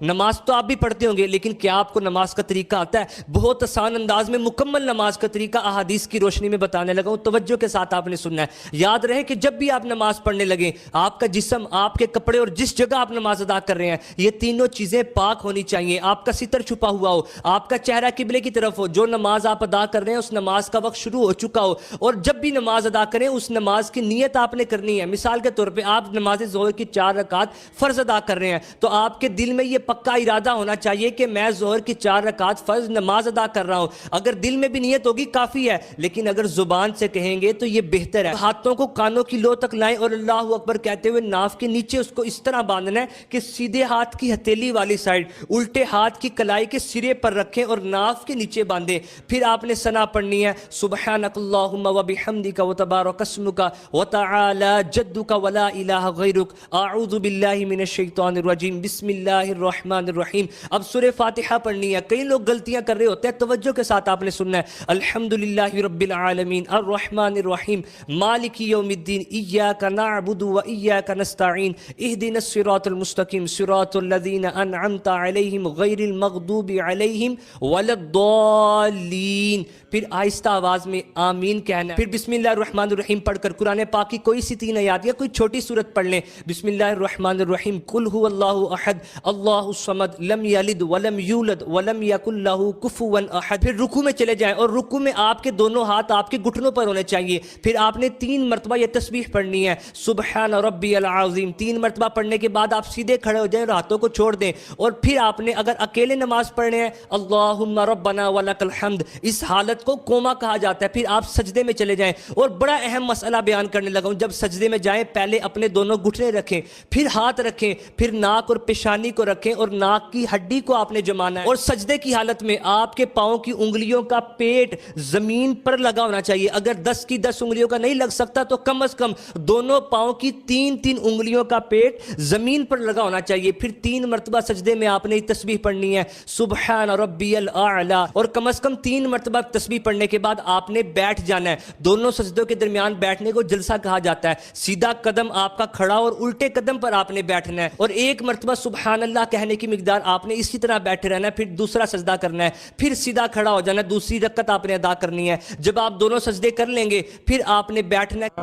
نماز تو آپ بھی پڑھتے ہوں گے، لیکن کیا آپ کو نماز کا طریقہ آتا ہے؟ بہت آسان انداز میں مکمل نماز کا طریقہ احادیث کی روشنی میں بتانے لگا ہوں، توجہ کے ساتھ آپ نے سننا ہے۔ یاد رہے کہ جب بھی آپ نماز پڑھنے لگیں، آپ کا جسم، آپ کے کپڑے اور جس جگہ آپ نماز ادا کر رہے ہیں، یہ تینوں چیزیں پاک ہونی چاہیے۔ آپ کا ستر چھپا ہوا ہو، آپ کا چہرہ قبلے کی طرف ہو، جو نماز آپ ادا کر رہے ہیں اس نماز کا وقت شروع ہو چکا ہو، اور جب بھی نماز ادا کریں اس نماز کی نیت آپ نے کرنی ہے۔ مثال کے طور پہ آپ نماز ظہر کی 4 رکعت فرض ادا کر رہے ہیں، تو آپ کے دل میں یہ پکا ارادہ ہونا چاہیے کہ میں ظہر کی 4 رکعت فرض نماز ادا کر رہا ہوں۔ اگر دل میں بھی نیت ہوگی کافی ہے، لیکن اگر زبان سے کہیں گے تو یہ بہتر ہے۔ ہاتھوں کو کانوں کی لو تک لائیں اور اللہ اکبر کہتے ہوئے ناف کے نیچے اس کو اس طرح باندھنا ہے کہ سیدھے ہاتھ کی ہتھیلی والی سائڈ الٹے ہاتھ کی کلائی کے سرے پر رکھیں اور ناف کے نیچے باندھیں۔ پھر آپ نے ثنا پڑھنی ہے، سبحانک اللہم وبحمدک وتبارک اسمک وتعالی جدک ولا الہ غیرک، اعوذ باللہ من الشیطان الرجیم، بسم اللہ الرحمن الرحیم۔ اب سورہ فاتحہ پڑھنی ہے۔ کئی لوگ غلطیاں کر رہے ہوتے ہیں، توجہ کے ساتھ آپ نے سننا ہے۔ الحمدللہ رب العالمین الرحمن الرحیم مالک یوم الدین ایاک نعبد و ایاک نستعین اہدنا الصراط المستقیم صراط الذین انعمت علیہم غیر المغضوب علیہم ولا الضالین۔ پھر آہستہ آواز میں آمین کہنا ہے۔ پھر بسم اللہ الرحمن الرحیم پڑھ کر قرآن پاک کی کوئی سی 3 آیات یا کوئی چھوٹی سورت پڑھ لیں۔ بسم اللہ الرحمن الرحیم، قل هو اللہ احد اللہ الصمد لم یلد ولم یولد ولم یکن لہ کفوا احد۔ پھر رکوع میں چلے جائیں اور رکوع میں آپ کے دونوں ہاتھ آپ کے گھٹنوں پر ہونے چاہیے۔ پھر آپ نے 3 مرتبہ یہ تسبیح پڑھنی ہے، سبحان ربی العظیم۔ 3 مرتبہ پڑھنے کے بعد آپ سیدھے کھڑے ہو جائیں اور ہاتھوں کو چھوڑ دیں، اور پھر آپ نے اگر اکیلے نماز پڑھنے ہیں اللہم ربنا ولک الحمد، اس حالت کو کوما کہا جاتا ہے۔ پھر آپ سجدے میں چلے جائیں، اور بڑا اہم مسئلہ بیان کرنے لگا ہوں، جب سجدے میں جائیں پہلے اپنے دونوں گھٹنے رکھیں، پھر ہاتھ رکھیں، پھر ناک اور پیشانی کو رکھیں اور ناک کی ہڈی کو آپ نے جمانا ہے، اور سجدے کی حالت میں آپ کے پاؤں کی انگلیوں کا پیٹ زمین پر لگا ہونا چاہیے۔ اگر 10 کی 10 انگلیوں کا نہیں لگ سکتا تو کم از کم دونوں پاؤں کی 3 انگلیوں کا پیٹ زمین پر لگا ہونا چاہیے۔ پھر 3 مرتبہ سجدے میں آپ نے تسبیح پڑھنی ہے، سبحان ربی الاعلی، اور کم از کم 3 مرتبہ تسبیح پڑھنے کے بعد آپ نے بیٹھ جانا ہے۔ دونوں سجدوں کے درمیان بیٹھنے کو جلسہ کہا جاتا ہے۔ سیدھا قدم آپ کا کھڑا اور الٹے قدم پر آپ نے بیٹھنا ہے، اور 1 مرتبہ سبحان اللہ کہنے کی مقدار آپ نے اسی طرح بیٹھے رہنا ہے۔ پھر دوسرا سجدہ کرنا ہے، پھر سیدھا کھڑا ہو جانا ہے، دوسری رکعت آپ نے ادا کرنی ہے۔ جب آپ دونوں سجدے کر لیں گے پھر آپ نے بیٹھنا ہے۔